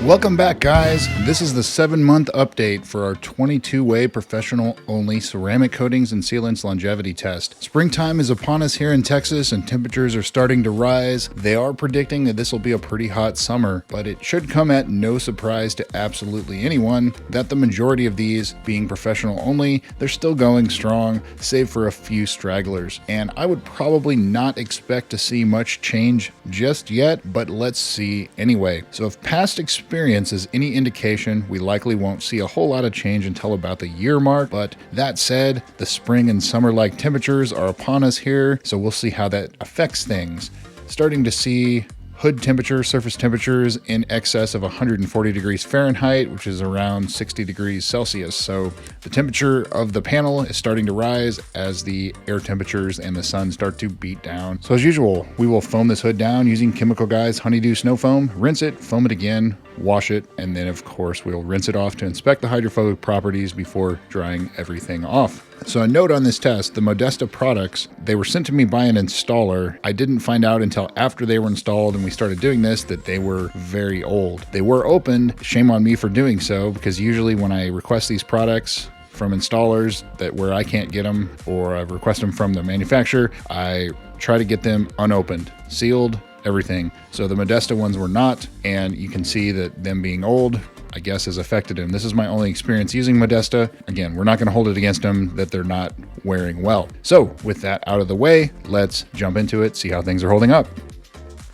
Welcome back, guys. This is the 7-month update for our 22-way professional-only ceramic coatings and sealants longevity test. Springtime is upon us here in Texas and temperatures are starting to rise. They are predicting that this will be a pretty hot summer, but it should come at no surprise to absolutely anyone that the majority of these, being professional only, they're still going strong, save for a few stragglers. And I would probably not expect to see much change just yet, but let's see anyway. So if past experience is any indication, we likely won't see a whole lot of change until about the year mark. But that said, the spring and summer-like temperatures are upon us here, so we'll see how that affects things. Starting to see hood temperature, surface temperatures in excess of 140 degrees Fahrenheit, which is around 60 degrees Celsius. So the temperature of the panel is starting to rise as the air temperatures and the sun start to beat down. So as usual, we will foam this hood down using Chemical Guy's Honeydew Snow Foam, rinse it, foam it again, wash it, and then of course we'll rinse it off to inspect the hydrophobic properties before drying everything off. So a note on this test, the Modesta products, they were sent to me by an installer. I didn't find out until after they were installed and we started doing this that they were very old. They were opened, shame on me for doing so, because usually when I request these products from installers that where I can't get them or I request them from the manufacturer, I try to get them unopened, sealed, everything. So the Modesta ones were not, and you can see that them being old, I guess, has affected them. This is my only experience using Modesta. Again, we're not going to hold it against them that they're not wearing well. So with that out of the way, let's jump into it, see how things are holding up.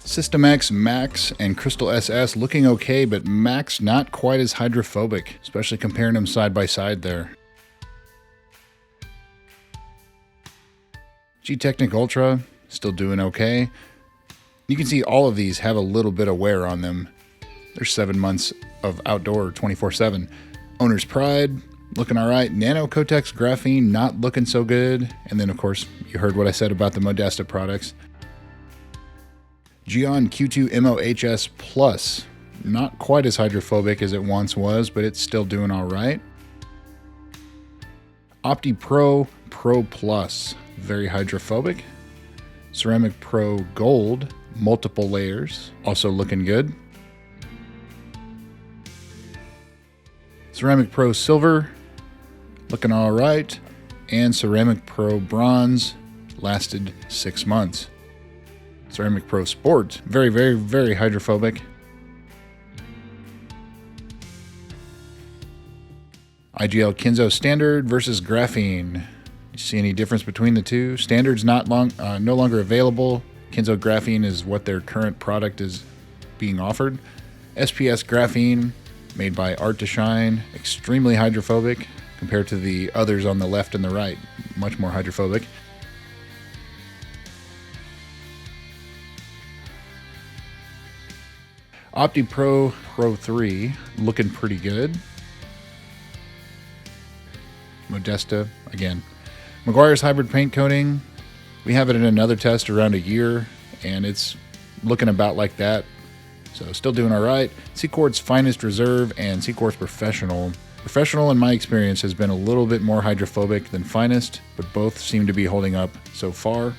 System X Max and Crystal SS looking okay, but Max not quite as hydrophobic, especially comparing them side by side there. G-Technic Ultra still doing okay. You can see all of these have a little bit of wear on them. There's 7 months of outdoor 24/7. Owner's Pride, looking all right. Nano Cotex Graphene, not looking so good. And then, of course, you heard what I said about the Modesta products. Geon Q2 MOHS Plus, not quite as hydrophobic as it once was, but it's still doing all right. Opti Pro Pro Plus, very hydrophobic. Ceramic Pro Gold, multiple layers, also looking good. Ceramic Pro Silver, looking all right. And Ceramic Pro Bronze, lasted 6 months. Ceramic Pro Sport, very, very, very hydrophobic. IGL Kenzo Standard versus Graphene. You see any difference between the two? Standard's no longer available. Kenzo Graphene is what their current product is being offered. SPS Graphene, made by Art to Shine, extremely hydrophobic compared to the others on the left and the right, much more hydrophobic. Opti Pro Pro 3, looking pretty good. Modesta, again. Meguiar's Hybrid Paint Coating, we have it in another test around a year, and it's looking about like that. So still doing all right. Seacort's Finest Reserve and Seacort's Professional. Professional, in my experience, has been a little bit more hydrophobic than Finest, but both seem to be holding up so far.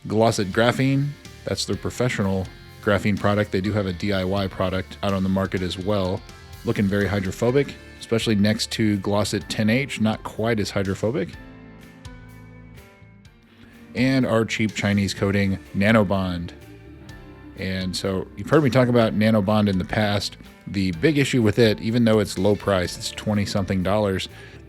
Glossit Graphene, that's their professional graphene product. They do have a DIY product out on the market as well. Looking very hydrophobic, especially next to Glossit 10H, not quite as hydrophobic. And our cheap Chinese coating, Nanobond. And so you've heard me talk about Nanobond in the past. The big issue with it, even though it's low price, it's $20-something,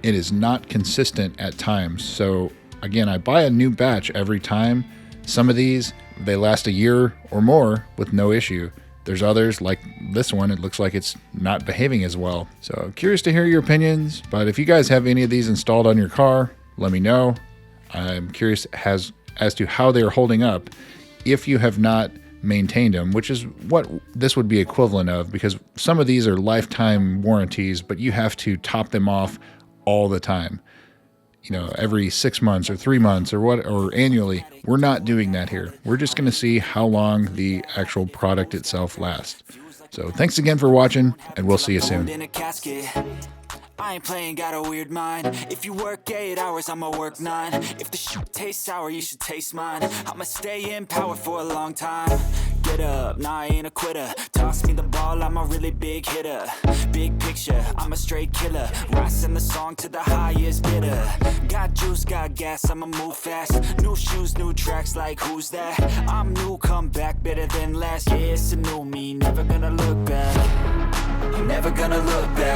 it is not consistent at times. So again, I buy a new batch every time. Some of these, they last a year or more with no issue. There's others, like this one, it looks like it's not behaving as well. So curious to hear your opinions, but if you guys have any of these installed on your car, let me know. I'm curious as to how they're holding up if you have not maintained them, which is what this would be equivalent of, because some of these are lifetime warranties, but you have to top them off all the time. You know, every 6 months or 3 months or annually. We're not doing that here. We're just going to see how long the actual product itself lasts. So thanks again for watching, and we'll see you soon. I ain't playing, got a weird mind. If you work 8 hours, I'ma work 9. If the shit tastes sour, you should taste mine. I'ma stay in power for a long time. Get up, nah, I ain't a quitter. Toss me the ball, I'm a really big hitter. Big picture, I'm a straight killer. Rising the song to the highest bidder. Got juice, got gas, I'ma move fast. New shoes, new tracks, like who's that? I'm new, come back, better than last. Yeah, it's a new me, never gonna look back. I'm never gonna look back.